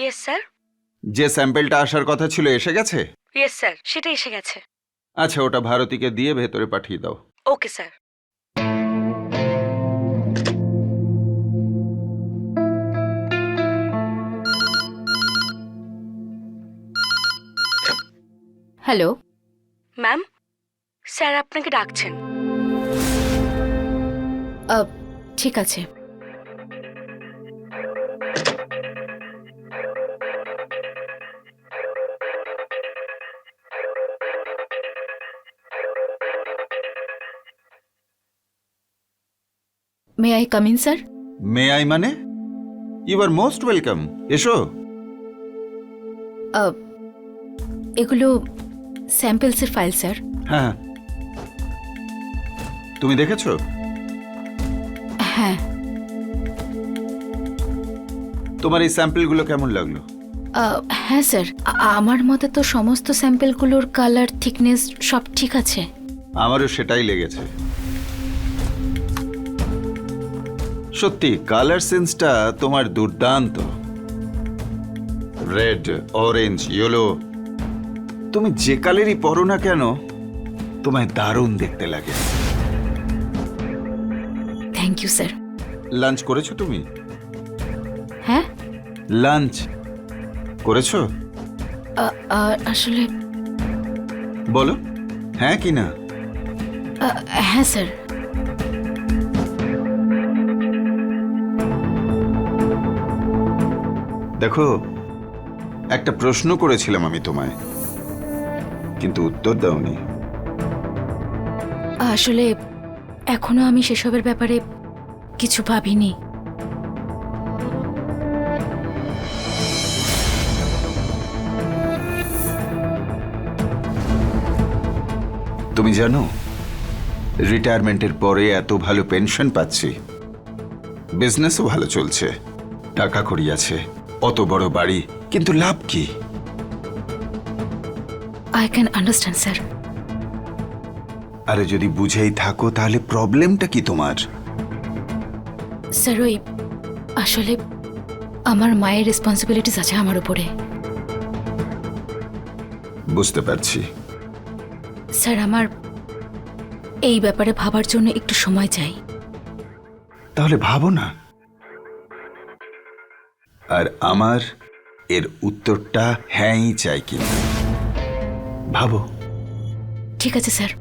Yes sir. যে স্যাম্পেলটা আসার কথা ছিল এসে গেছে? ইয়েস স্যার, সেটা এসে গেছে। আচ্ছা, ওটা ভারতীকে দিয়ে ভেতরে পাঠিয়ে দাও। Okay sir. Hello. Ma'am, sir আপনাকে ডাকছেন। ঠিক আছে। May I come in sir? May I মানে? ইউ আর মোস্ট ওয়েলকাম, এসো। এগুলো স্যাম্পলসের ফাইল স্যার। হ্যাঁ, তুমি দেখেছো? হ্যাঁ। তোমার এই স্যাম্পলগুলো কেমন লাগলো? হ্যাঁ স্যার, আমার মতে তো সমস্ত স্যাম্পলগুলোর কালার, থিকনেস সব ঠিক আছে। আমারও সেটাই লেগেছে। সত্যি কালার সেন্সটা তোমার দুর্দান্ত। রেড, অরেঞ্জ, ইয়েলো, তুমি যে কালারই পরো না কেন তোমায় দারুণ দেখতে লাগে। Thank you sir. লাঞ্চ করেছো তুমি? হ্যাঁ। লাঞ্চ করেছো? আসলে বলো হ্যাঁ কি না। হ্যাঁ স্যার। দেখো, একটা প্রশ্ন করেছিলাম আমি তোমায়, কিন্তু উত্তর দাওনি। আসলে এখনো আমি সেসবের ব্যাপারে কিছু ভাবিনি। তুমি জানো, রিটায়ারমেন্টের পরে এত ভালো পেনশন পাচ্ছি, বিজনেসও ভালো চলছে, টাকা কড়ি আছে, অত বড় বাড়ি, কিন্তু লাভ কি? I can understand sir. আরে যদি বুঝেই থাকো তাহলে প্রবলেমটা কি তোমার? স্যার ওই আসলে আমার মায়ের রেসপন্সিবিলিটিস আছে আমার উপরে। বুঝতে পারছি। স্যার আমার এই ব্যাপারে ভাবার জন্য একটু সময় চাই। তাহলে ভাবো না। আর আমার এর উত্তরটা হ্যাঁই চাই কি ভাবো। ঠিক আছে স্যার।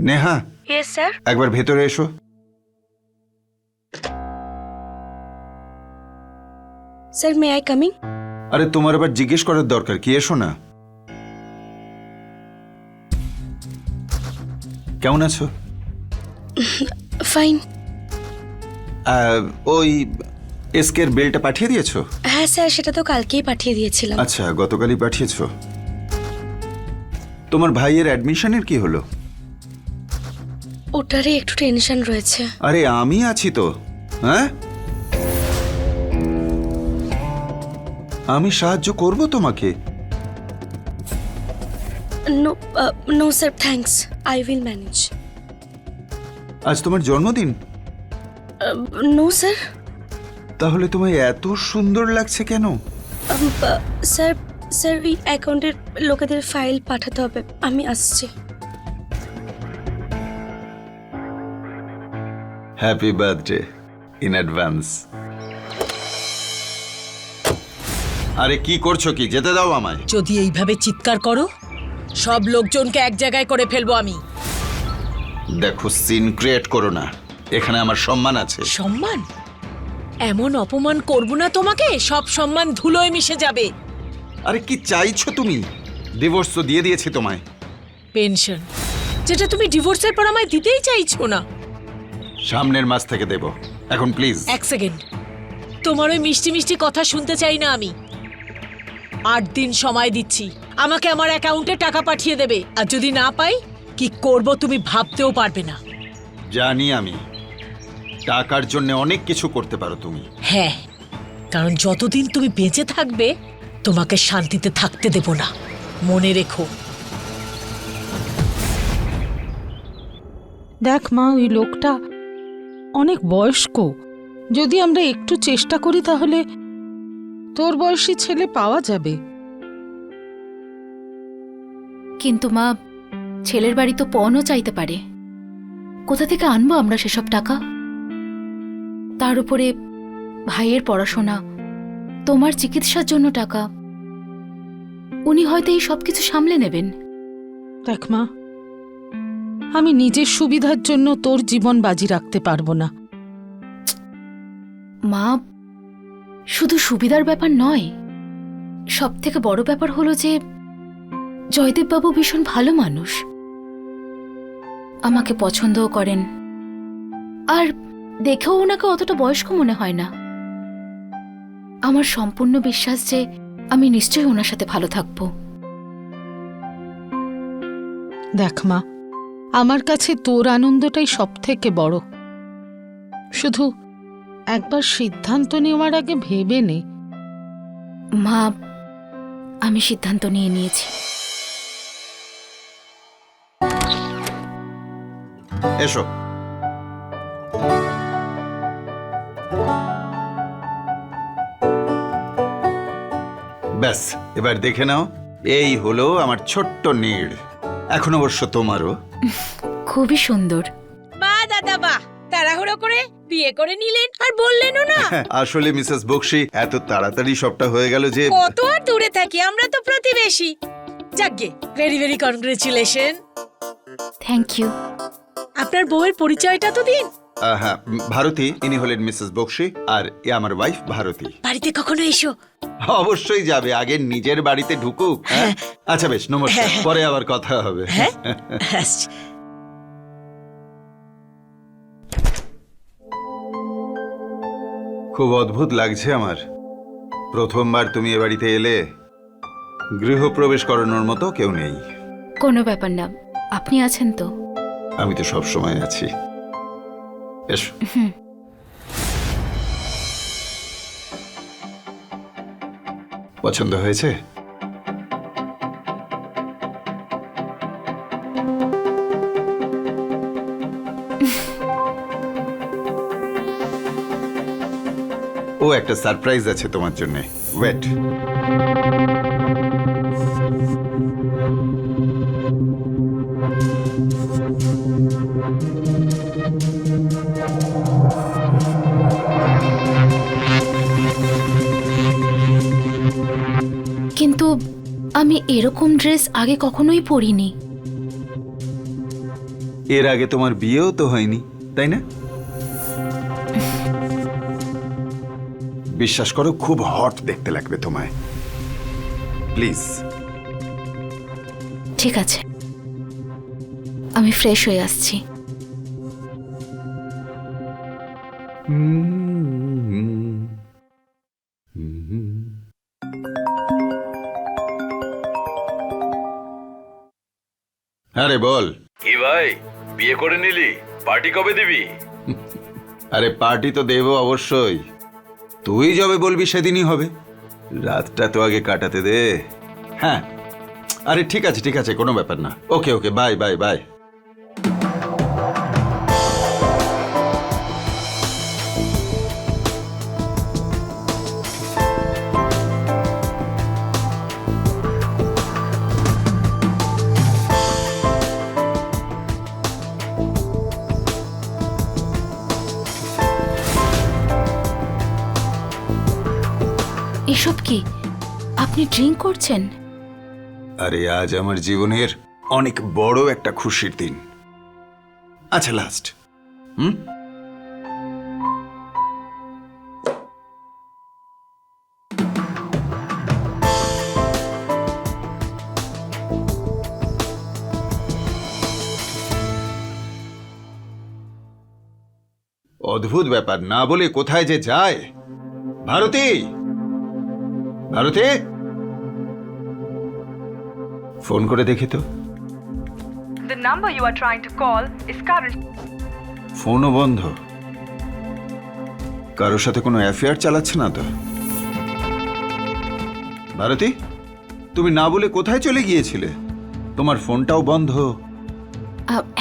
Neha, yes sir. একবার ভেতরে এসো। Sir may I coming? আরে তোমার আবার জিজ্ঞেস করার দরকার কি, এসো না। কেমন আছো? ফাইন। ওই এসকের বিলটা পাঠিয়ে দিয়েছো? হ্যাঁ স্যার, সেটা তো কালকেই পাঠিয়ে দিয়েছিলাম। আচ্ছা, গতকালই পাঠিয়েছো। তোমার ভাইয়ের অ্যাডমিশনের কি হলো? ওটারই একটু টেনশন রয়েছে। আরে আমি আছি তো। হ্যাঁ, আমি সাহায্য করব তোমাকে। No no sir, thanks, I will manage. আজ তোমার জন্মদিন? No sir. তাহলে তোমায় এত সুন্দর লাগছে কেন? স্যার স্যার ওই অ্যাকাউন্টের লোকেদের ফাইল পাঠাতে হবে, আমি আসছি। Happy birthday in advance. আরে কি করছো কি? যেতে দাও আমায়। যদি এইভাবে চিৎকার করো, সব লোকজনকে এক জায়গায় করে ফেলবো আমি। দেখো, সিন ক্রিয়েট করো না, এখানে আমার সম্মান আছে। সম্মান? এমন অপমান করব না তোমাকে, সব সম্মান ধুলোয় মিশে যাবে। আরে কি চাইছো তুমি? ডিভোর্স তো দিয়ে দিয়েছি তোমায়। পেনশন, যেটা তুমি ডিভোর্সের পর আমায় দিতেই চাইছো না। সামনের মাস থেকে দেব, এখন প্লিজ। এক সেকেন্ড, তোমার ওই মিষ্টি মিষ্টি কথা শুনতে চাই না আমি। 8 দিন সময় দিচ্ছি, আমাকে আমার অ্যাকাউন্টে টাকা পাঠিয়ে দেবে। আর যদি না পাই, কি করব তুমি ভাবতেও পারবে না। জানি আমি, টাকার জন্য অনেক কিছু করতে পারো তুমি। হ্যাঁ, কারণ যতদিন তুমি বেঁচে থাকবে তোমাকে শান্তিতে থাকতে দেব না, মনে রেখো। দেখ মা, ওই লোকটা অনেক বয়স্ক। যদি আমরা একটু চেষ্টা করি তাহলে তোর বয়সী ছেলে পাওয়া যাবে। কিন্তু মা, ছেলের বাড়ি তো পণও চাইতে পারে। কোথা থেকে আনবো আমরা সেসব টাকা? তার উপরে ভাইয়ের পড়াশোনা, তোমার চিকিৎসার জন্য টাকা। উনি হয়তো এই সব কিছু সামলে নেবেন। দেখ মা, আমি নিজের সুবিধার জন্য তোর জীবন বাজি রাখতে পারবো না। মা, শুধু সুবিধার ব্যাপার নয়, সব থেকে বড় ব্যাপার হলো যে জয়দেববাবু ভীষণ ভালো মানুষ, আমাকে পছন্দও করেন, আর দেখেও ওনাকে অতটা বয়স্ক মনে হয় না। আমার সম্পূর্ণ বিশ্বাস যে আমি নিশ্চয়ই ওনার সাথে ভালো থাকবো। দেখ মা, আমার কাছে তোর আনন্দটাই সব থেকে বড়। শুধু একবার সিদ্ধান্ত নেওয়ার আগে ভেবে নে। মা, আমি সিদ্ধান্ত নিয়ে নিয়েছি। এসো। ব্যাস, এবার দেখে নাও, এই হলো আমার ছোট্ট নীড়। এখন অবশ্য তোমারও। খুবই সুন্দর। বাহ দাদা বাহ, তাড়াহুড়ো করে বিয়ে করে নিলেন আর বললেনও না। আসলে মিসেস বক্সি, এত তাড়াতাড়ি সবটা হয়ে গেল যে কত আর দূরে থাকি, আমরা তো প্রতিবেশী। যাকগে, very very congratulation. Thank you. আপনার বউয়ের পরিচয়টা তো দিন। হ্যাঁ, ভারতী, ইনি হলেন মিসেস বক্সি, আর এ আমার ওয়াইফ ভারতী। বাড়িতে কখনো এসো। অবশ্যই যাবে, আগে নিজের বাড়িতে ঢুকুক। হ্যাঁ? আচ্ছা বেশ, নমস্কার, পরে আবার কথা হবে। খুব অদ্ভুত লাগছে আমার। প্রথমবার তুমি এ বাড়িতে এলে, গৃহপ্রবেশ করানোর মতো কেউ নেই। কোনো ব্যাপার না, আপনি আছেন তো। আমি তো সব সময় আছি। এসো। পছন্দ হয়েছে? ও, একটা সারপ্রাইজ আছে তোমার জন্য। ওয়েট। কিন্তু আমি এরকম ড্রেস আগে কখনোই পরিনি। এর আগে তোমার বিয়েও তো হয়নি, তাই না? বিশ্বাস করো, খুব হট দেখতে লাগবে তোমায়। প্লিজ। ঠিক আছে, আমি ফ্রেশ হয়ে আসছি। আরে বল। কি ভাই, বিয়ে করে নিলি? পার্টি কবে দিবি? আরে পার্টি তো দেবো অবশ্যই, তুই যবে বলবি সেদিনই হবে। রাতটা তো আগে কাটাতে দে। হ্যাঁ, আরে ঠিক আছে ঠিক আছে, কোনো ব্যাপার না। ওকে ওকে, বাই বাই বাই। এসব কি, আপনি ড্রিঙ্ক করছেন? আরে আজ আমার জীবনের অনেক বড় একটা খুশির দিন। আচ্ছা লাস্ট। অদ্ভুত ব্যাপার, না বলে কোথায় যে যায়। ভারতী, ভারতী, ফোন করে দেখি তো। The number you are trying to call is currently... ফোনও বন্ধ। কারোর সাথে কোনো অ্যাফেয়ার চালাচ্ছে না তো? ভারতী, তুমি না বলে কোথায় চলে গিয়েছিলে? তোমার ফোনটাও বন্ধ।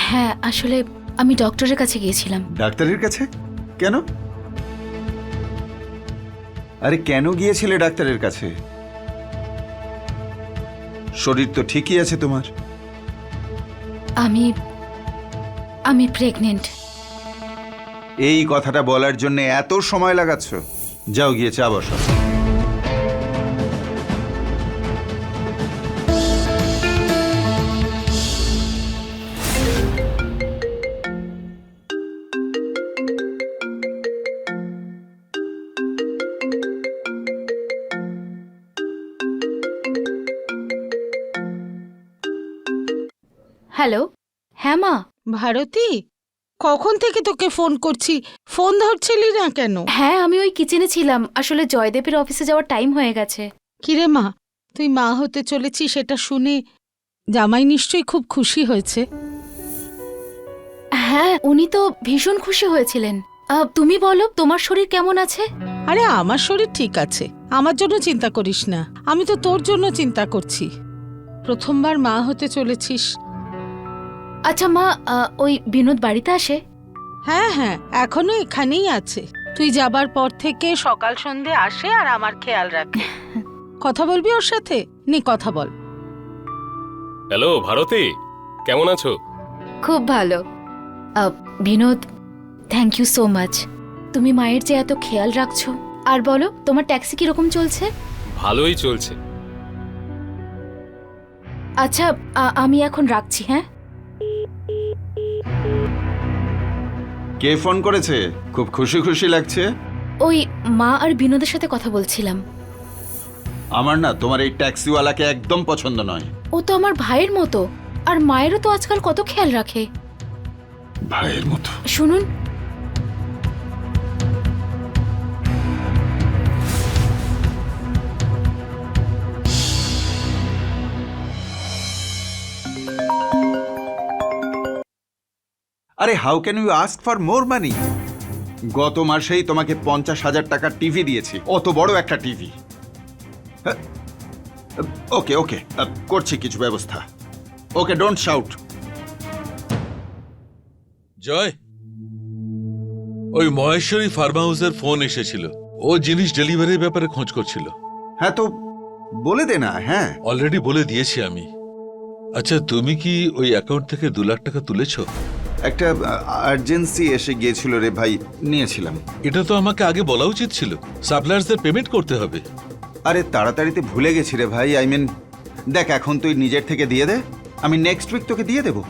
হ্যাঁ, আসলে আমি ডক্টরের কাছে গিয়েছিলাম। ডাক্তারের কাছে? কেন? আরে কেন গিয়েছিলে ডাক্তারের কাছে? শরীর তো ঠিকই আছে তোমার। আমি প্রেগনেন্ট। এই কথাটা বলার জন্য এত সময় লাগাচ্ছ? যাও গিয়ে চা বসো। হ্যালো, হ্যাঁ মা। ভারতী, কখন থেকে তোকে ফোন করছি, ফোন ধরছিলি না কেন? হ্যাঁ, আমি ওই কিচেনে ছিলাম, আসলে জয়দেবের অফিসে যাওয়ার টাইম হয়ে গেছে। কিরে মা, তুই মা হতে চলেছিস সেটা শুনে জামাই নিশ্চয়ই খুব খুশি হয়েছে। হ্যাঁ, উনি তো ভীষণ খুশি হয়েছিলেন। তুমি বলো, তোমার শরীর কেমন আছে? আরে আমার শরীর ঠিক আছে, আমার জন্য চিন্তা করিস না, আমি তো তোর জন্য চিন্তা করছি। প্রথমবার মা হতে চলেছিস। আচ্ছা মা, ওই বিনোদ বাড়িতে আসে? হ্যাঁ হ্যাঁ, এখনো এখানেই আছে। তুই যাবার পর থেকে সকাল সন্ধে আসে আর আমার খেয়াল রাখে। কথা বলবি ওর সাথে? নে কথা বল। হ্যালো ভারতী, কেমন আছো? খুব ভালো। Binod, thank you so much. তুমি মায়ের যে এত খেয়াল রাখছো। আর বলো, তোমার ট্যাক্সি কিরকম চলছে? ভালোই চলছে। আচ্ছা, আমি এখন রাখছি। হ্যাঁ, কে ফোন করেছে? খুব খুশি খুশি লাগছে। ওই মা আর বিনোদের সাথে কথা বলছিলাম। আমার না তোমার এই ট্যাক্সিওয়ালাকে একদম পছন্দ নয়। ও তো আমার ভাইয়ের মতো, আর মায়েরও তো আজকাল কত খেয়াল রাখে। ভাইয়ের মতো? শুনুন, আরে how can you ask for more money? গত মাসেই তোমাকে 50,000 টাকার টিভি দিয়েছি, অত বড় একটা টিভি। ওকে ওকে, করছি কিছু ব্যবস্থা। ওকে, ডোন্ট শাউট। জয়, ওই মহেশ্বরী ফার্ম হাউসের ফোন এসেছিল, ও জিনিস ডেলিভারির ব্যাপারে খোঁজ করছিল। হ্যাঁ তো বলে দে না। হ্যাঁ, অলরেডি বলে দিয়েছি আমি। আচ্ছা, তুমি কি ওই অ্যাকাউন্ট থেকে 2 লাখ টাকা তুলেছো? একটা আর্জেন্সি এসে গিয়েছিল রে ভাই, নিয়েছিলাম। এটা তো আমাকে আগে বলা উচিত ছিল, সাপ্লায়ার্সদের পেমেন্ট করতে হবে। আরে তাড়াতাড়িতে ভুলে গেছি রে ভাই। আই মিন, দেখ এখন তুই নিজের থেকে দিয়ে দে, আমি নেক্সট উইক তোকে দিয়ে দেবো।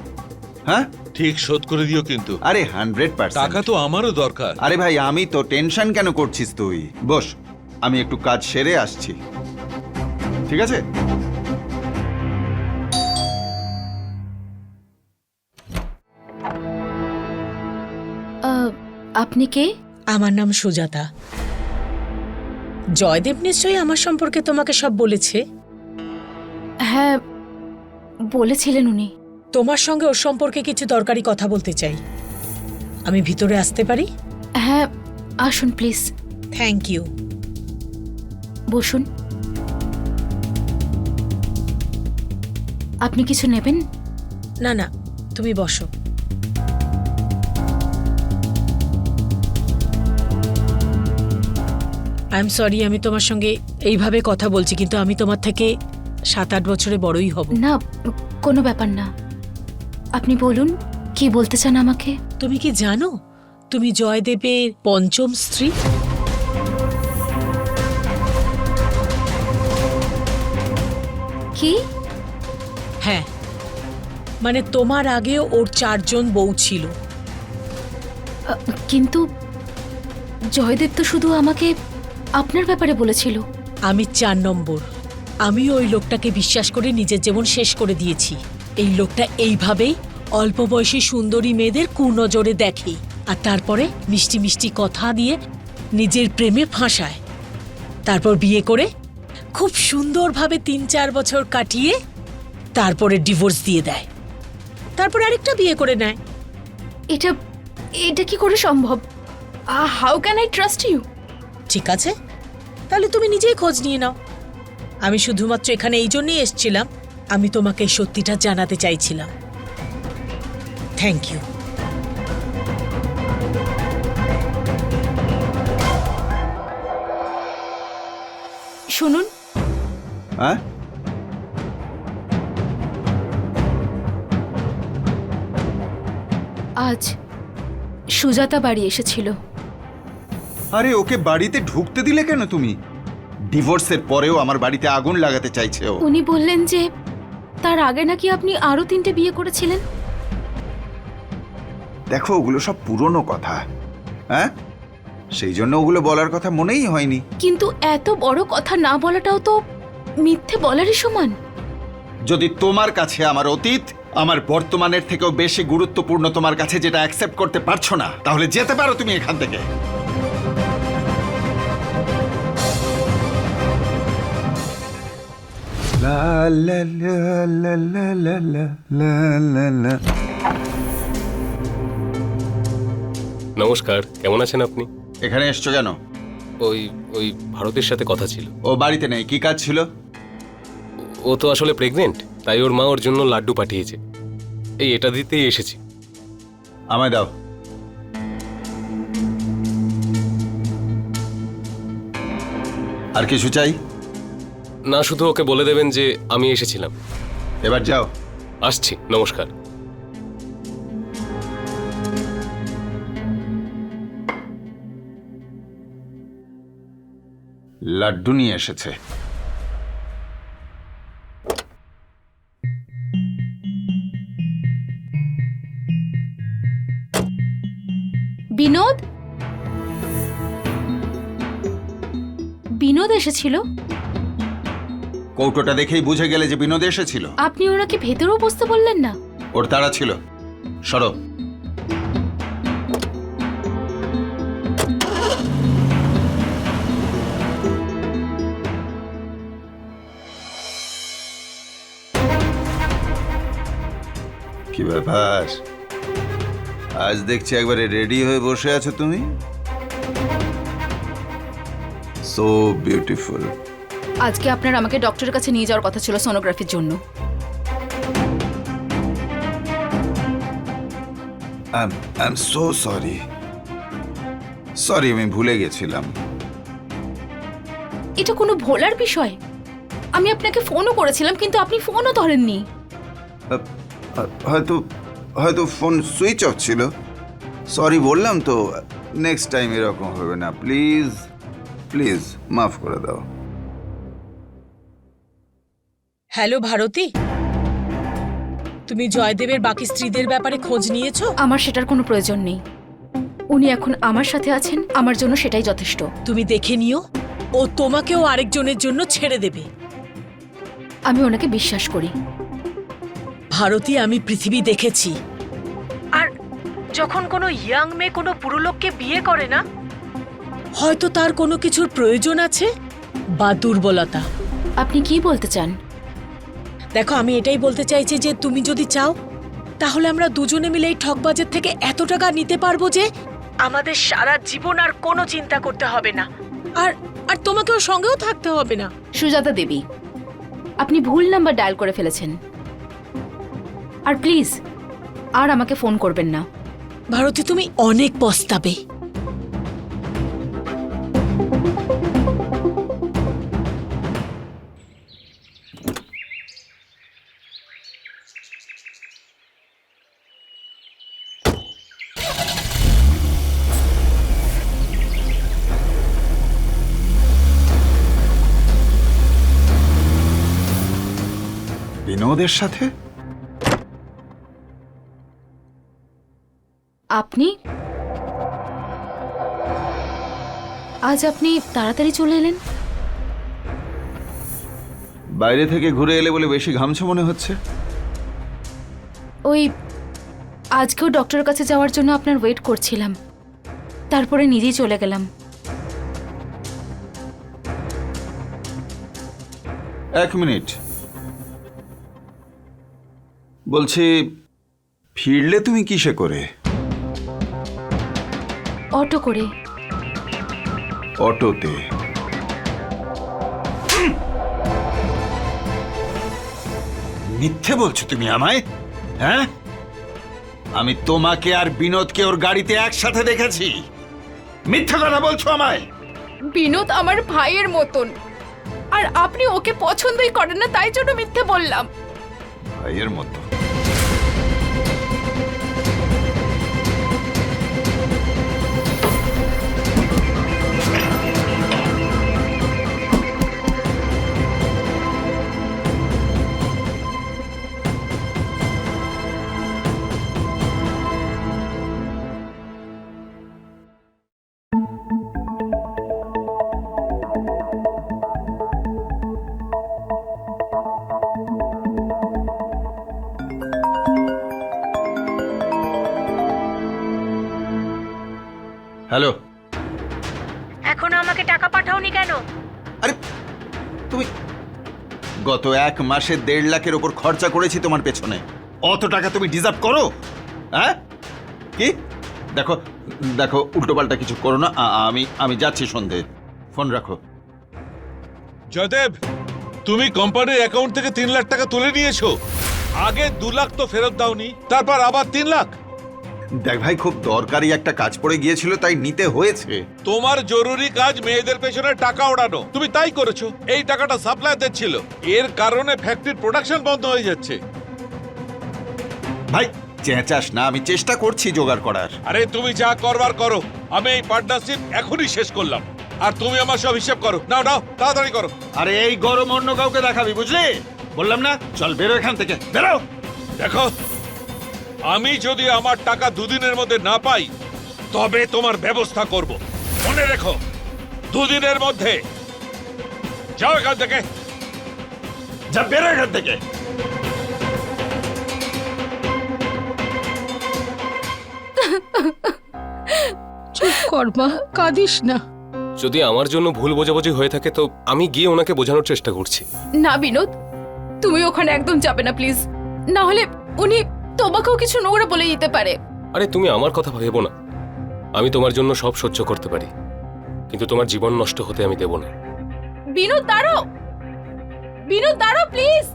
হ্যাঁ ঠিক শোধ করে দিও কিন্তু। আরে 100%। টাকা তো আমারও দরকার। আরে ভাই, আমি তো, টেনশন কেন করছিস তুই? বস, আমি একটু কাজ সেরে আসছি, ঠিক আছে? আপনি কে? আমার নাম সুজাতা। জয়দেব নিশ্চয়ই আমার সম্পর্কে তোমাকে সব বলেছে। হ্যাঁ, বলেছিলেন উনি। তোমার সঙ্গে ওর সম্পর্কে কিছু দরকারি কথা বলতে চাই। আমি ভিতরে আসতে পারি? হ্যাঁ, আসুন প্লিজ। Thank you. বসুন। আপনি কিছু নেবেন? না না, তুমি বসো। আই এম সরি, আমি তোমার সঙ্গে এইভাবে কথা বলছি, কিন্তু আমি তোমার থেকে 7-8 বছরে বড়ই হব। না, কোনো ব্যাপার না। আপনি বলুন, কি বলতে চান আমাকে? তুমি কি জানো তুমি জয়দেবের 5ম স্ত্রী? কি? হ্যাঁ, মানে তোমার আগেও ওর 4 জন বউ ছিল। কিন্তু জয়দেব তো শুধু আমাকে আপনার ব্যাপারে বলেছিল। আমি 4 নম্বর। আমি ওই লোকটাকে বিশ্বাস করে নিজের জীবন শেষ করে দিয়েছি। এই লোকটা এইভাবেই অল্প বয়সী সুন্দরী মেয়েদের কুনজরে দেখে, আর তারপরে মিষ্টি মিষ্টি কথা দিয়ে নিজের প্রেমে ফাঁসায়। তারপর বিয়ে করে খুব সুন্দরভাবে 3-4 বছর কাটিয়ে তারপরে ডিভোর্স দিয়ে দেয়। তারপরে আরেকটা বিয়ে করে নেয়। এটা কি করে সম্ভব? How can I trust you? ঠিক আছে, তাহলে তুমি নিজেই খোঁজ নিয়ে নাও। আমি শুধুমাত্র এখানে এই জন্যই এসেছিলাম, আমি তোমাকে সত্যিটা জানাতে চাইছিলাম। Thank you. শুনুন, হ্যাঁ, আজ সুজাতা বাড়ি এসেছিল। আরে ওকে বাড়িতে ঢুকতে দিলে কেন তুমি? ডিভোর্সের পরেও আমার বাড়িতে আগুন লাগাতে চাইছে ও। উনি বললেন যে তার আগে নাকি আপনি আরো 3টে বিয়ে করেছিলেন। দেখো, ওগুলো সব পুরনো কথা। হ্যাঁ, সেই জন্য ওগুলো বলার কথা মনেই হয়নি। কিন্তু এত বড় কথা না বলাটাও তো মিথ্যে বলারই সমান। যদি তোমার কাছে আমার অতীত আমার বর্তমানের থেকেও বেশি গুরুত্বপূর্ণ, তোমার কাছে যেটা অ্যাকসেপ্ট করতে পারছো না, তাহলে যেতে পারো তুমি এখান থেকে। লা লা লা লা লা লা লা লা লা লা। নমস্কার, কেমন আছেন আপনি? এখানে এসছো কেন? ওই ওই ভারতের সাথে কথা ছিল। ও বাড়িতে নেই, কি কাজ ছিল? ও তো আসলে প্রেগনেন্ট, তাই ওর মা ওর জন্য লাড্ডু পাঠিয়েছে। এই এটা দিতেই এসেছি। আমায় দাও। আর কিছু চাই? না, শুধু ওকে বলে দেবেন যে আমি এসেছিলাম। এবার যাও। আসছি, নমস্কার। লাড্ডু নিয়ে এসেছে। বিনোদ, বিনোদ এসেছিল? কৌটোটা দেখেই বুঝে গেলে যে বিনোদ এসেছিল। আপনি ওনাকে ভেতরেও বসতে বললেন না? ওর তাড়া ছিল। সরো। কি ব্যাপার, আজ দেখছি একবারে রেডি হয়ে বসে আছো তুমি। So beautiful. আজকে আপনার আমাকে ডক্টরের কাছে নিয়ে যাওয়ার কথা ছিল সোনোগ্রাফির জন্য। I am so sorry. Sorry, আমি ভুলে গেছিলাম। এটা কোনো ভোলার বিষয়? আমি আপনাকে ফোনও করেছিলাম, কিন্তু আপনি ফোনও ধরেননি। হয়তো হয়তো ফোন সুইচ অফ ছিল। সরি বললাম তো, নেক্সট টাইম এরকম হবে না। প্লিজ প্লিজ মাফ করে দাও। হ্যালো ভারতী, তুমি জয়দেবের বাকি স্ত্রীদের ব্যাপারে খোঁজ নিয়েছো? আমার সেটার কোনো প্রয়োজন নেই। উনি এখন আমার সাথে আছেন, আমার জন্য সেটাই যথেষ্ট। তুমি দেখে নিও, ও তোমাকেও আরেকজনের জন্য ছেড়ে দেবে। আমি ওনাকে বিশ্বাস করি। ভারতী, আমি পৃথিবী দেখেছি, আর যখন কোনো ইয়াং মেয়ে কোনো বুড়ো লোককে বিয়ে করে না, হয়তো তার কোনো কিছুর প্রয়োজন আছে বা দুর্বলতা। আপনি কি বলতে চান? দেখো, আমি এটাই বলতে চাইছি যে তুমি যদি চাও, তাহলে আমরা দুজনে মিলে এই ঠকবাজের থেকে এত টাকা নিতে পারবো যে আমাদের সারা জীবন আর কোনো চিন্তা করতে হবে না, আর আর তোমাকে ওর সঙ্গেও থাকতে হবে না। সুজাতা দেবী, আপনি ভুল নাম্বার ডায়াল করে ফেলেছেন। আর প্লিজ আর আমাকে ফোন করবেন না। ভারতী, তুমি অনেক পস্তাবে। বিনোদের সাথে? আপনি আজ আপনি তাড়াতাড়ি চলে এলেন? বাইরে থেকে ঘুরে এলে বলে বেশি ঘামছো মনে হচ্ছে। ওই আজকেও ডক্টরের কাছে যাওয়ার জন্য আপনার ওয়েট করছিলাম, তারপরে নিজেই চলে গেলাম। এক মিনিট, বলছি ফিরলে তুমি কিসে করে? অটো করে। অটোতে? মিথ্যে বলছো তুমি আমায়? হ্যাঁ, আমি তোমাকে আর বিনোদকে ওর গাড়িতে একসাথে দেখেছি। মিথ্যা কথা বলছো আমায়। বিনোদ আমার ভাইয়ের মতন, আর আপনি ওকে পছন্দই করেন না, তাই জন্য মিথ্যে বললাম। ভাইয়ের মতো? হ্যালো। এখনো আমাকে টাকা পাঠাওনি কেন? আরে তুমি গত 1 মাসে 1.5 লাখের ওপর খরচা করেছি তোমার পেছনে। অত টাকা তুমি ডিজার্ভ করো? হ্যাঁ কি? দেখো দেখো, উল্টোপাল্টা কিছু করো না। আমি যাচ্ছি সন্ধে। ফোন রাখো। জয়দেব, তুমি কোম্পানির অ্যাকাউন্ট থেকে 3 লাখ টাকা তুলে নিয়েছো। আগে 2 লাখ তো ফেরত দাওনি, তারপর আবার 3 লাখ। দেখ ভাই, খুব দরকারি একটা কাজ পড়ে গিয়েছিল, তাই নিতে হয়েছে। তোমার জরুরি কাজ মেয়েদের পেছনে টাকা ওড়ানো, তুমি তাই করেছো। এই টাকাটা সাপ্লাইদের ছিল, এর কারণে ফ্যাক্টরির প্রোডাকশন বন্ধ হয়ে যাচ্ছে। ভাই চেঁচাস না, আমি চেষ্টা করছি জোগাড় করার। আরে তুমি যা করবার করো, আমি এই পার্টনারশিপ এখনই শেষ করলাম। আর তুমি আমার সব হিসাব করো। নাও নাও, তাড়াতাড়ি করো। আরে এই গরম অন্য কাউকে দেখাবি, বুঝলি? বললাম না, চল বেরো এখান থেকে, বেরো। দেখো, আমি যদি আমার টাকা 2 দিনের মধ্যে না পাই, তবে তোমার ব্যবস্থা করব। মনে রেখো, 2 দিনের মধ্যে। যাও এখান থেকে, যা, বেরো এখান থেকে। চুপ কর মা, কাঁদিস না। যদি আমার জন্য ভুল বোঝাবুঝি হয়ে থাকে তো আমি গিয়ে ওনাকে বোঝানোর চেষ্টা করছি। না বিনোদ, তুমি ওখানে একদম যাবে না প্লিজ, না হলে উনি তোমাকেও কিছু নোংরা বলে দিতে পারে। আরে তুমি আমার কথা ভেবো না, আমি তোমার জন্য সব সহ্য করতে পারি, কিন্তু তোমার জীবন নষ্ট হতে আমি দেব না। বিনোদ দাঁড়াও, বিনোদ দাঁড়াও প্লিজ।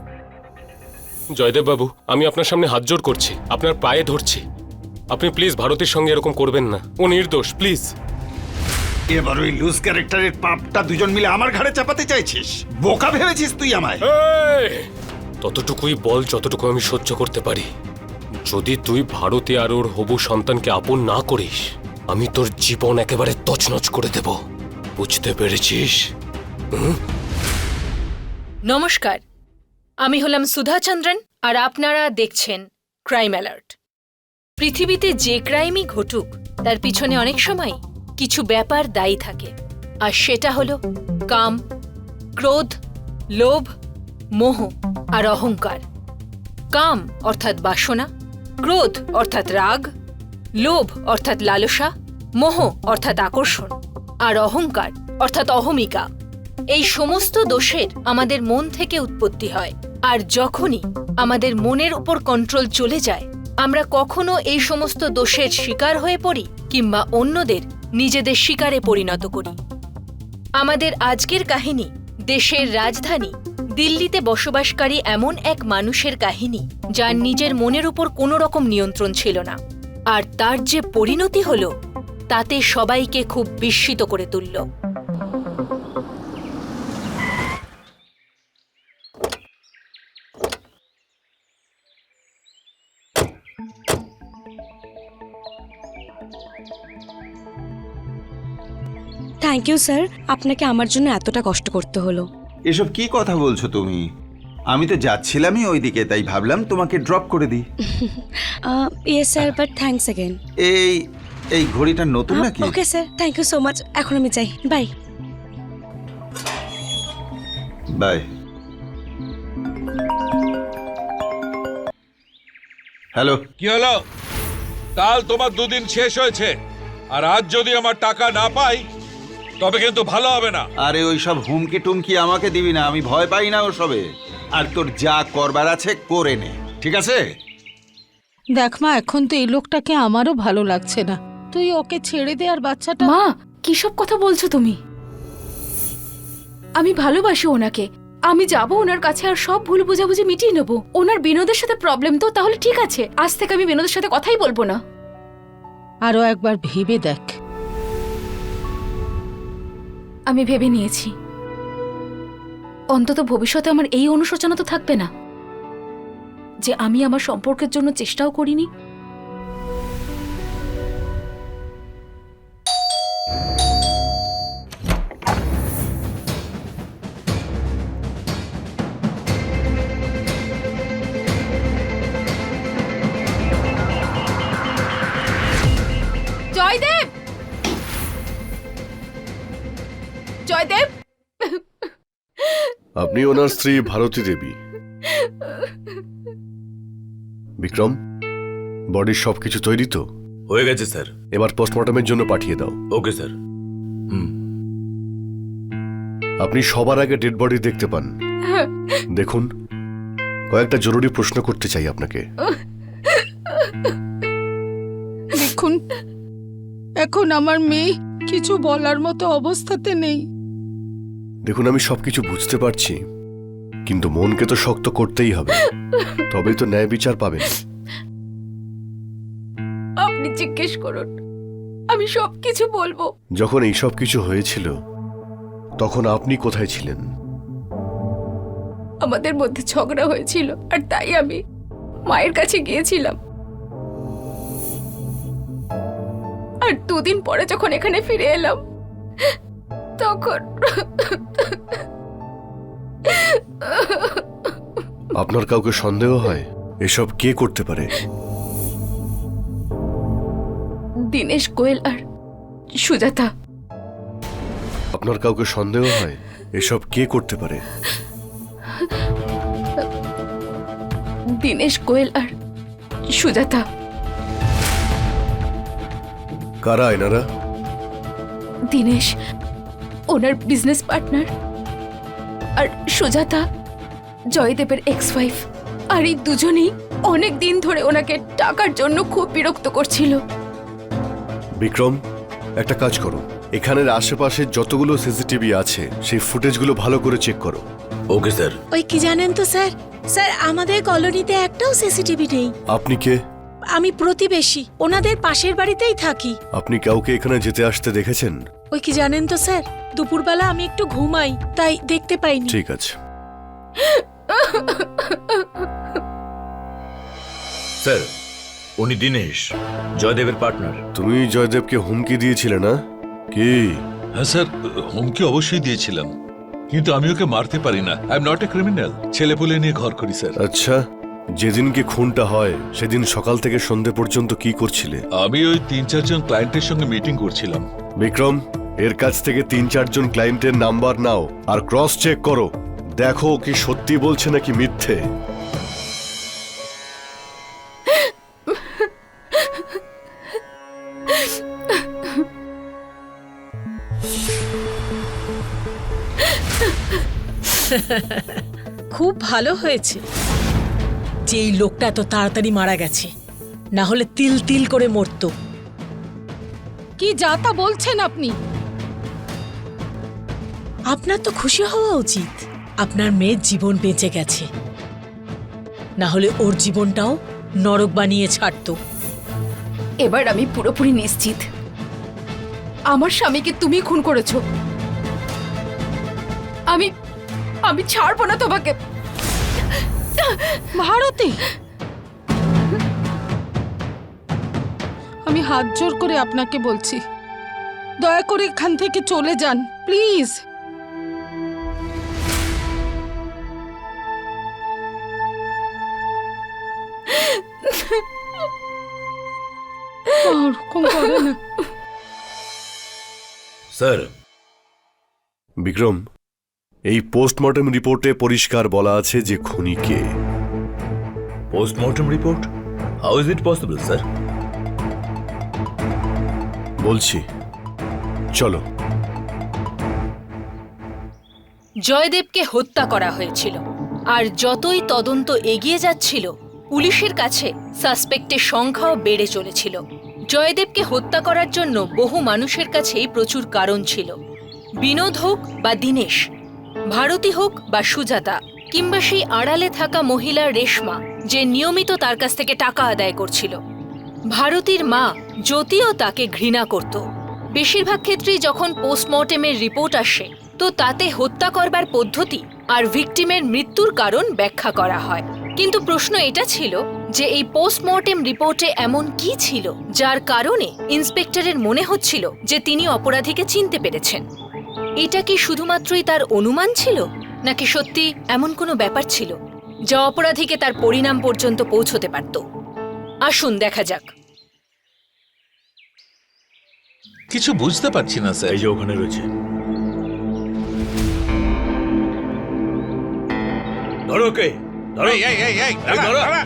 জয়দেব বাবু, আমি আপনার সামনে হাত জোড় করছি, আপনার পায়ে ধরছি, আপনি প্লিজ ভারতীর সঙ্গে এরকম করবেন না। ও নির্দোষ, প্লিজ। এবার ওই লুজ ক্যারেক্টারের পাপটা দুজন মিলে আমার ঘাড়ে চাপাতে চাইছিস? বোকা ভেবেছিস তুই আমায়? এই, ততটুকুই বল যতটুকু আমি সহ্য করতে পারি। যদি তুই ভারতে আর ওর হবু সন্তানকে আপন না করিস, আমি তোর জীবন একেবারে তছনছ করে দেব, বুঝতে পেরেছিস? নমস্কার, আমি হলাম সুধা চন্দ্রন, আর আপনারা দেখছেন ক্রাইম অ্যালার্ট। পৃথিবীতে যে ক্রাইমই ঘটুক, তার পিছনে অনেক সময় কিছু ব্যাপার দায়ী থাকে, আর সেটা হলো কাম, ক্রোধ, লোভ, মোহ আর অহংকার। কাম অর্থাৎ বাসনা, ক্রোধ অর্থাৎ রাগ, লোভ অর্থাৎ লালসা, মোহ অর্থাৎ আকর্ষণ, আর অহংকার অর্থাৎ অহমিকা। এই সমস্ত দোষের আমাদের মন থেকে উৎপত্তি হয়, আর যখনই আমাদের মনের উপর কন্ট্রোল চলে যায়, আমরা কখনো এই সমস্ত দোষের শিকার হয়ে পড়ি কিংবা অন্যদের নিজেদের শিকারে পরিণত করি। আমাদের আজকের কাহিনী দেশের রাজধানী দিল্লিতে বসবাসকারী এমন এক মানুষের কাহিনী, যার নিজের মনের উপর কোনো রকম নিয়ন্ত্রণ ছিল না, আর তার যে পরিণতি হলো তাতে সবাইকে খুব বিস্মিত করে তুলল। থ্যাংক ইউ স্যার, আপনাকে আমার জন্য এতটা কষ্ট করতে হলো। এসব কি কথা বলছো তুমি? আমি তো যাচ্ছিলামই ওইদিকে, তাই ভাবলাম তোমাকে ড্রপ করে দিই। Yes sir, but thanks again. এই ঘড়িটা নতুন নাকি? Okay sir, thank you so much. এখন আমি যাই, বাই। বাই। হ্যালো। কি হলো? কাল তোমার 2 দিন শেষ হয়েছে, আর আজ যদি আমার টাকা না পাই, তবে কিন্তু ভালো হবে না। আরে ওই সব হুমকি টুমকি আমাকে দিবি না, আমি ভয় পাই না ওসবে। আর তোর যা করবার আছে করে নে, ঠিক আছে? দেখ মা, এখন তো এই লোকটাকে আমারও ভালো লাগছে না। তুই ওকে ছেড়ে দে, আর বাচ্চাটা। মা, কি সব কথা বলছো তুমি? আমি ভালোবাসি ওনাকে, আমি যাব ওনার কাছে আর সব ভুল বোঝাবুঝি মিটিয়ে নেব। ওনার বিনোদের সাথে প্রবলেম তো, তাহলে ঠিক আছে, আজ থেকে আমি বিনোদের সাথে কথাই বলবো না। আরও একবার ভেবে দেখ। আমি ভেবে নিয়েছি, অন্তত ভবিষ্যতে আমার এই অনুশোচনা তো থাকবে না যে আমি আমার সম্পর্কের জন্য চেষ্টাও করিনি। জয়দেব, জয়দেব, আপনি ওনার স্ত্রী ভারতী দেবী। বিক্রম, বডির সবকিছু তৈরি তো? হয়ে গেছে স্যার। এবার পোস্টমর্টমের জন্য পাঠিয়ে দাও। Okay sir. আপনি সবার আগে ডেড বডি দেখতে পান। দেখুন, কয়েকটা জরুরি প্রশ্ন করতে চাই আপনাকে। দেখুন, এখন আমার মেয়ে কিছু বলার মতো অবস্থাতে নেই। দেখুন, আমি সবকিছু বুঝতে পারছি, কিন্তু মনকে তো শক্ত করতেই হবে, তবেই তো ন্যায় বিচার পাবেন। আপনি জিজ্ঞেস করুন, আমি সবকিছু বলবো। যখন এই সব কিছু হয়েছিল তখন আপনি কোথায় ছিলেন? আমাদের মধ্যে ঝগড়া হয়েছিল আর তাই আমি মায়ের কাছে গিয়েছিলাম। আর 2 দিন পরে যখন এখানে ফিরে এলাম তখন আপনার কাউকে সন্দেহ হয়? এসব কে করতে পারে? দীনেশ গোয়েল আর সুজাতা। আপনার কাউকে সন্দেহ হয়? এসব কে করতে পারে? দীনেশ গোয়েল আর সুজাতা। কারা এনারা? দীনেশ ওনার বিজনেস পার্টনার, আর সুজাতা জয়দেবের এক্স ওয়াইফ। আর এই দুজনেই অনেক দিন ধরে ওনাকে টাকার জন্য খুব বিরক্ত করছিল। বিক্রম, একটা কাজ করো, এখানের আশেপাশে যতগুলো সিসিটিভি আছে সেই ফুটেজগুলো ভালো করে চেক করো। Okay sir. ওই কি জানেন তো স্যার, স্যার আমাদের কলোনিতে একটাও সিসিটিভি নেই। আপনি কে? আমি প্রতিবেশী, ওনাদের পাশের বাড়িতেই থাকি। আপনি কাউকে এখানে যেতে আসতে দেখেছেন? ওই কি জানেন তো স্যার, দুপুরবেলা আমি একটু ঘুমাই, তাই দেখতে পাইনি। ঠিক আছে। স্যার, উনি দীনেশ, জয়দেবের পার্টনার। তুমি জয়দেবকে হুমকি দিয়েছিলে না? কি? হ্যাঁ স্যার, হুমকি অবশ্যই দিয়েছিলাম, কিন্তু আমি ওকে মারতে পারি না। I am not a criminal. ছেলেপুলে নিয়ে ঘর করি স্যার। আচ্ছা, যেদিনকে খুনটা হয় সেদিন সকাল থেকে সন্ধে পর্যন্ত কি করছিলে? আমি ওই 3-4 জন ক্লায়েন্টের সঙ্গে মিটিং করছিলাম। বিক্রম, এর কাছ থেকে 3-4 জন ক্লায়েন্টের নাম্বার নাও আর ক্রস চেক করো, দেখো কি সত্যি বলছে নাকি মিথ্যে। খুব ভালো হয়েছে যে এই লোকটা এত তাড়াতাড়ি মারা গেছে, না হলে তিল তিল করে মরতো। কি যা তা বলছেন আপনি? আপনার তো খুশি হওয়া উচিত, আপনার মেয়ের জীবন বেঁচে গেছে, না হলে ওর জীবনটাও নরক বানিয়ে ছাড়তো। এবার আমি পুরোপুরি নিশ্চিত আমার স্বামীকে তুমি খুন করেছো। আমি আমি ছাড়বো না তোমাকে। ভারতী, আমি হাত জোর করে আপনাকে বলছি, দয়া করে এখান থেকে চলে যান প্লিজ। ওরকম করে না। স্যার, বিক্রম, এই পোস্টমর্টম রিপোর্টে পরিষ্কার বলা আছে যে খুনি কে। Postmortem report? How is it possible sir? বলছি, চলো। জয়দেবকে হত্যা করা হয়েছিল, আর যতই তদন্ত এগিয়ে যাচ্ছিল পুলিশের কাছে সাসপেক্টের সংখ্যাও বেড়ে চলেছিল। জয়দেবকে হত্যা করার জন্য বহু মানুষের কাছেই প্রচুর কারণ ছিল। বিনোদ হোক বা দীনেশ, ভারতী হোক বা সুজাতা কিংবা সেই আড়ালে থাকা মহিলা রেশমা যে নিয়মিত তার কাছ থেকে টাকা আদায় করছিল, ভারতীর মা জ্যোতিও তাকে ঘৃণা করত। বেশিরভাগ ক্ষেত্রেই যখন পোস্টমর্টেমের রিপোর্ট আসে তো তাতে হত্যা করবার পদ্ধতি আর ভিকটিমের মৃত্যুর কারণ ব্যাখ্যা করা হয়। কিন্তু প্রশ্ন এটা ছিল যে এই পোস্টমর্টেম রিপোর্টে এমন কি ছিল যার কারণে ইন্সপেক্টরের মনে হচ্ছিল যে তিনি অপরাধীকে চিনতে পেরেছেন। এটা কি শুধুমাত্রই তার অনুমান ছিল, নাকি সত্যি এমন কোনো ব্যাপার ছিল যা অপরাধীকে তার পরিণাম পর্যন্ত পৌঁছতে পারত? আসুন দেখা যাক। কিছু বুঝতে পারছি না স্যার। এই যে ওখানে রয়েছে, ধরো কে, ধরো, এই এই এই এই এই ধরো, দাঁড়া,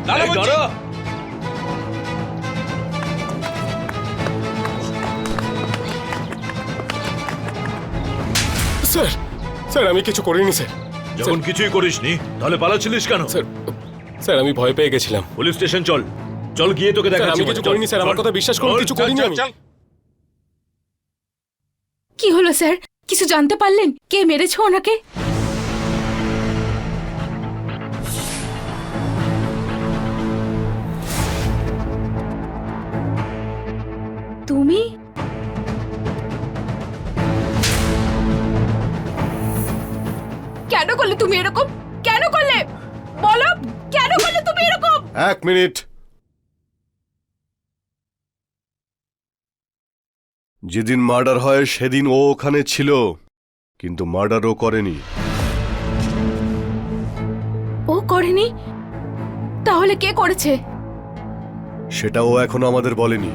দাঁড়া এই বলছি। ধরো। স্যার স্যার আমি কিছু করিনি স্যার। যখন কিছুই করিসনি তাহলে পালাচ্ছিলিস কেন? স্যার স্যার আমি ভয় পেয়ে গেছিলাম। পুলিশ স্টেশন চল, চল গিয়ে তোকে স্যার দেখাচ্ছি। আমি কিছু করিনি স্যার, আমার কথা বিশ্বাস করুন, কিছু করিনি আমি। কি হলো স্যার, কিছু জানতে পারলেন কে মেরেছে ওনাকে? তুমি? কেন করলে তুমি এরকম? কেন করলে বলো, কেন করলে তুমি এরকম? 1 মিনিট। যেদিন মার্ডার হয় সেদিন ও ওখানে ছিল, কিন্তু মার্ডারও করেনি। ও করেনি? তাহলে কে করেছে? সেটা ও এখনো আমাদের বলেনি,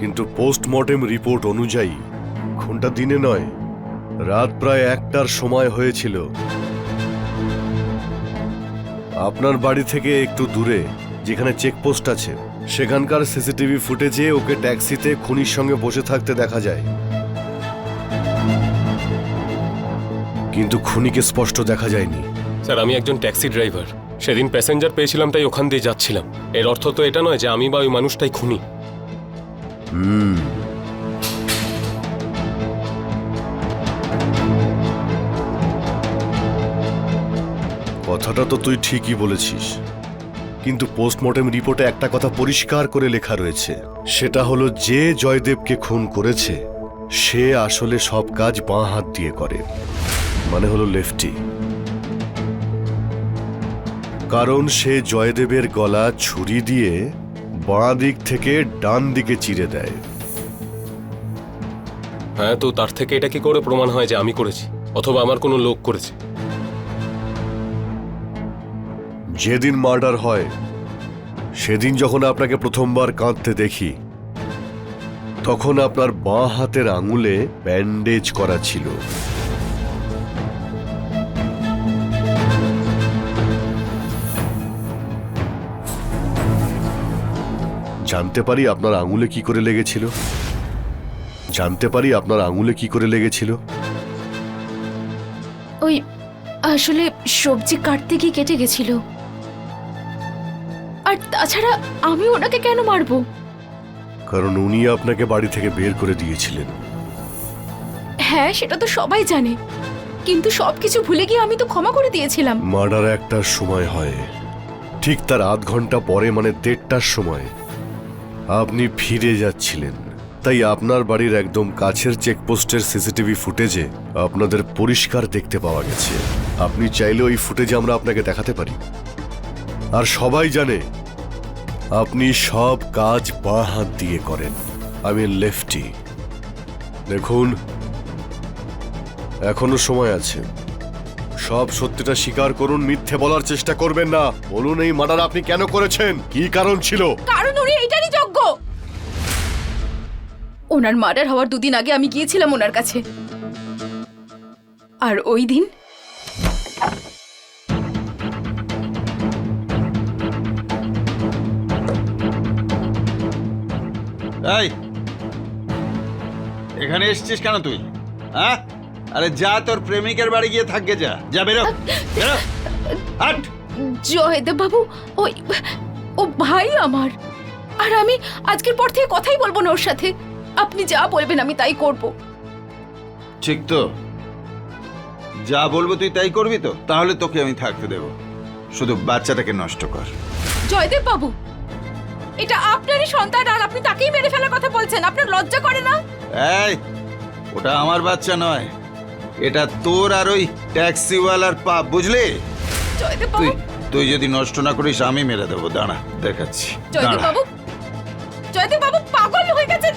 কিন্তু পোস্টমর্টেম রিপোর্ট অনুযায়ী খুনটা দিনে নয়, রাত প্রায় 1টার সময় হয়েছিল। আপনার বাড়ি থেকে একটু দূরে যেখানে চেকপোস্ট আছে সেখানকার সিসিটিভি ফুটেজে ওকে ট্যাক্সিতে খুনির সঙ্গে বসে থাকতে দেখা যায়, কিন্তু খুনিকে স্পষ্ট দেখা যায়নি। স্যার আমি একজন ট্যাক্সি ড্রাইভার, সেদিন প্যাসেঞ্জার পেয়েছিলাম তাই ওখান দিয়ে যাচ্ছিলাম। এর অর্থ তো এটা নয় যে আমি বা ওই মানুষটাই খুনি। কথাটা তো তুই ঠিকই বলেছিস, কিন্তু পোস্টমর্টেম রিপোর্টে একটা কথা পরিষ্কার করে লেখা রয়েছে, সেটা হলো যে জয়দেবকে খুন করেছে সে আসলে সব কাজ বাঁ হাত দিয়ে করে, মানে হলো লেফটি। কারণ সে জয়দেবের গলা ছুরি দিয়ে বাঁ দিক থেকে ডান দিকে চিরে দেয়। হ্যাঁ, তো তার থেকে এটা কি করে প্রমাণ হয় যে আমি করেছি অথবা আমার কোনো লোক করেছে? যেদিন মার্ডার হয় সেদিন যখন আপনাকে প্রথমবার কাঁদতে দেখি তখন আপনার বাঁ হাতের আঙুলে ব্যান্ডেজ করা ছিল। জানতে পারি আপনার আঙুলে কি করে লেগেছিল? জানতে পারি আপনার আঙুলে কি করে লেগেছিল? ওই আসলে সবজি কাটতে গিয়ে কেটে গেছিল। আর তাছাড়া আমি ওনাকে কেন মারবো? কারণ উনি আপনাকে বাড়ি থেকে বের করে দিয়েছিলেন। হ্যাঁ, সেটা তো সবাই জানে, কিন্তু সবকিছু ভুলে গিয়ে আমি তো ক্ষমা করে দিয়েছিলাম। মার্ডার 1টার সময় হয়, ঠিক তার আধ ঘন্টা পরে মানে 1:30টার সময় আপনি ফিরে যাচ্ছিলেন। তাই আপনার বাড়ির একদম কাছের চেকপোস্টের সিসিটিভি ফুটেজে আপনাদের পরিষ্কার দেখতে পাওয়া গেছে। আপনি চাইলে ওই ফুটেজে আমরা আপনাকে দেখাতে পারি। আর সবাই জানে আপনি সব কাজ বাঁ হাত দিয়ে করেন, আমি লেফটি। দেখুন, এখনো সময় আছে, সব সত্যিটা স্বীকার করুন, মিথ্যে বলার চেষ্টা করবেন না। বলুন এই মার্ডার আপনি কেন করেছেন, কি কারণ ছিল? কারণ উনি এইটারই যোগ্য। ওনার মার্ডার হওয়ার 2 দিন আগে আমি গিয়েছিলাম ওনার কাছে, আর ওই দিন এই এখানে এসেছিস কেন তুই? হ্যাঁ, আরে যা তোর প্রেমিকের বাড়ি গিয়ে থাকবে, যা যা, বেরো বেরো, হাট। জয়দেব বাবু, ও ভাই আমার, আর আমি আজকের পর থেকে কথাই বলবো না ওর সাথে। আপনি যা বলবেন আমি তাই করব। ঠিক তো? যা বলবো তুই তাই করবি তো? তাহলে তোকে আমি থাকতে দেব। শুধু বাচ্চাটাকে নষ্ট কর। জয়দেব বাবু, এটা আপনারই সন্তান আর আপনি তাকেই মেরে ফেলার কথা বলছেন। আপনার লজ্জা করে না? এই, ওটা আমার বাচ্চা নয়, এটা তোর আর ওই ট্যাক্সিওয়ালার পাপ, বুঝলি? জয়দেব তুই বাবু, তুই যদি নষ্ট না করিস আমি মেরে দেবো। দাঁড়া, দেখাচ্ছি। জয়দেব দাঁড়া। বাবু, জয়দেব বাবু পাগল হয়ে গেছেন।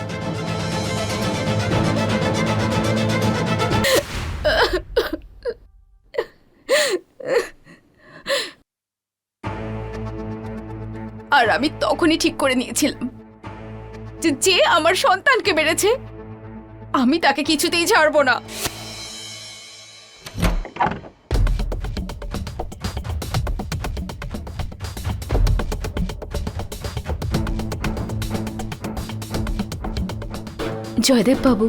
আর আমি তখনই ঠিক করে নিয়েছিলাম যে যে আমার সন্তানকে মেরেছে আমি তাকে কিছুতেই ছাড়বো না। জয়দেব বাবু,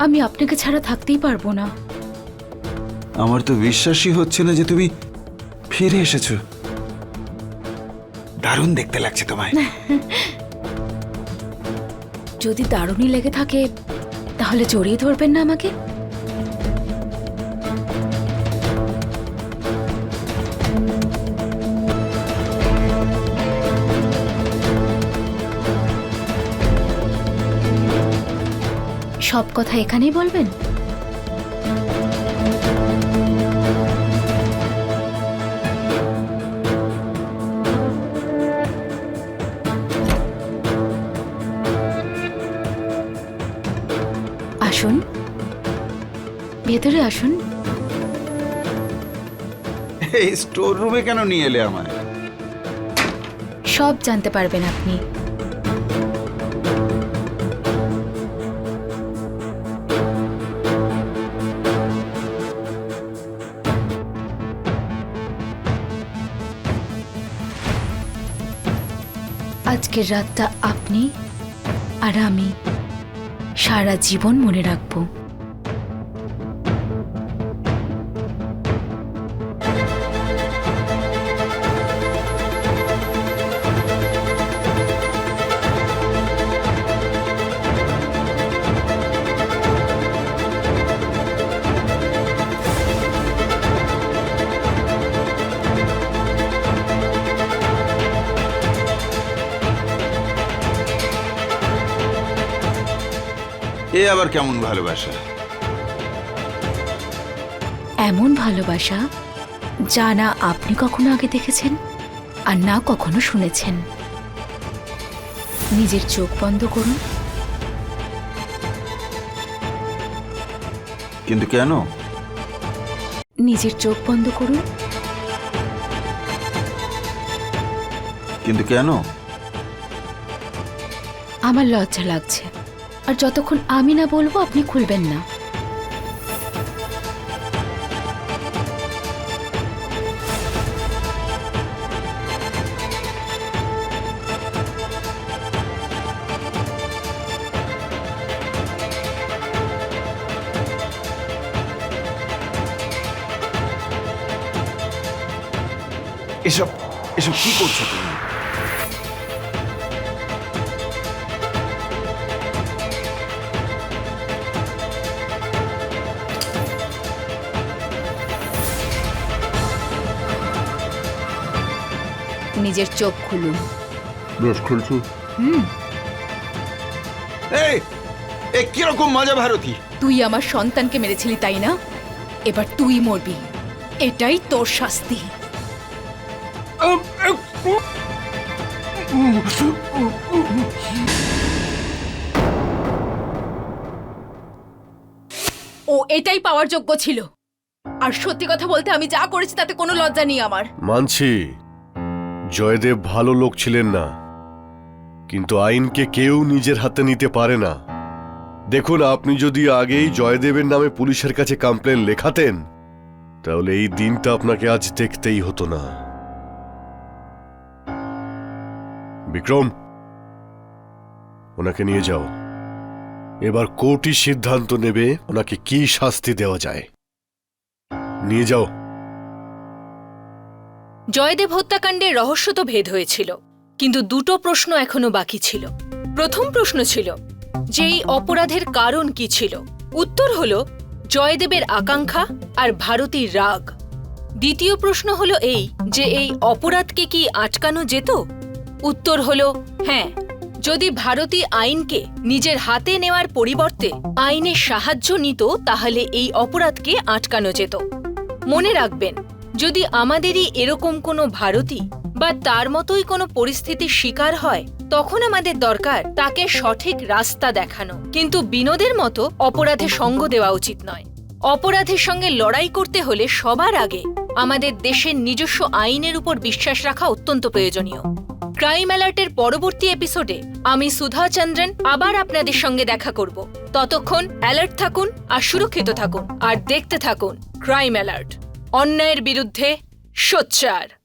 আমি আপনাকে ছাড়া থাকতেই পারবো না। আমার তো বিশ্বাসই হচ্ছে না যে তুমি ফিরে এসেছো। দারুণ দেখতে লাগছে তোমায়। যদি দারুণই লেগে থাকে তাহলে জড়িয়ে ধরবেন না আমাকে? সব কথা এখানেই বলবেন? আসুন, ভেতরে আসুন। এই স্টোর রুমে কেন নিয়ে এলে আমায়? সব জানতে পারবেন আপনি। আজকের রাতটা আপনি আর আমি সারা জীবন মনে রাখবো। এ আবার কেমন ভালোবাসা? এমন ভালোবাসা যা না আপনি কখনো আগে দেখেছেন আর না কখনো শুনেছেন। নিজের চোখ বন্ধ করুন। কিন্তু কেন? নিজের চোখ বন্ধ করুন। কিন্তু কেন? আমার লজ্জা লাগছে, আর যতক্ষণ আমি না বলবো আপনি খুলবেন না। এসব এসব কি করছো তুমি? নিজের চোখ খুলুন। বেশ খুলছি। এই, এ কিরকম মজা ভারতী? তুই আমার সন্তানকে মেরেছিলি তাই না? এবার তুই মরবি, এটাই তোর শাস্তি। ও এটাই পাওয়ার যোগ্য ছিল। আর সত্যি কথা বলতে আমি যা করেছি তাতে কোনো লজ্জা নেই আমার। মানছি জয়দেব ভালো লোক ছিলেন না, কিন্তু আইনকে কেউ নিজের হাতে নিতে পারে না। দেখুন, আপনি যদি আগেই জয়দেবের নামে পুলিশের কাছে কমপ্লেন লেখাতেন তাহলে এই দিনটা আপনাকে আজ দেখতেই হতো না। বিক্রম, ওনাকে নিয়ে যাও। এবার কোর্টই সিদ্ধান্ত নেবে ওনাকে কি শাস্তি দেওয়া যায়। নিয়ে যাও। জয়দেব হত্যাকাণ্ডের রহস্য তো ভেদ হয়েছিল, কিন্তু দুটো প্রশ্ন এখনো বাকি ছিল। প্রথম প্রশ্ন ছিল যে এই অপরাধের কারণ কি ছিল, উত্তর হলো জয়দেবের আকাঙ্ক্ষা আর ভারতীর রাগ। দ্বিতীয় প্রশ্ন হলো এই যে এই অপরাধকে কি আটকানো যেত? উত্তর হলো হ্যাঁ, যদি ভারতী আইনকে নিজের হাতে নেওয়ার পরিবর্তে আইনের সাহায্য নিত তাহলে এই অপরাধকে আটকানো যেত। মনে রাখবেন, যদি আমাদেরই এরকম কোনো ভারতী বা তার মতোই কোনো পরিস্থিতির শিকার হয়, তখন আমাদের দরকার তাকে সঠিক রাস্তা দেখানো, কিন্তু বিনোদের মতো অপরাধে সঙ্গ দেওয়া উচিত নয়। অপরাধের সঙ্গে লড়াই করতে হলে সবার আগে আমাদের দেশের নিজস্ব আইনের উপর বিশ্বাস রাখা অত্যন্ত প্রয়োজনীয়। ক্রাইম অ্যালার্টের পরবর্তী এপিসোডে আমি সুধা চন্দ্রন আবার আপনাদের সঙ্গে দেখা করব। ততক্ষণ অ্যালার্ট থাকুন আর সুরক্ষিত থাকুন, আর দেখতে থাকুন ক্রাইম অ্যালার্ট, অন্যায়ের বিরুদ্ধে সোচ্চার।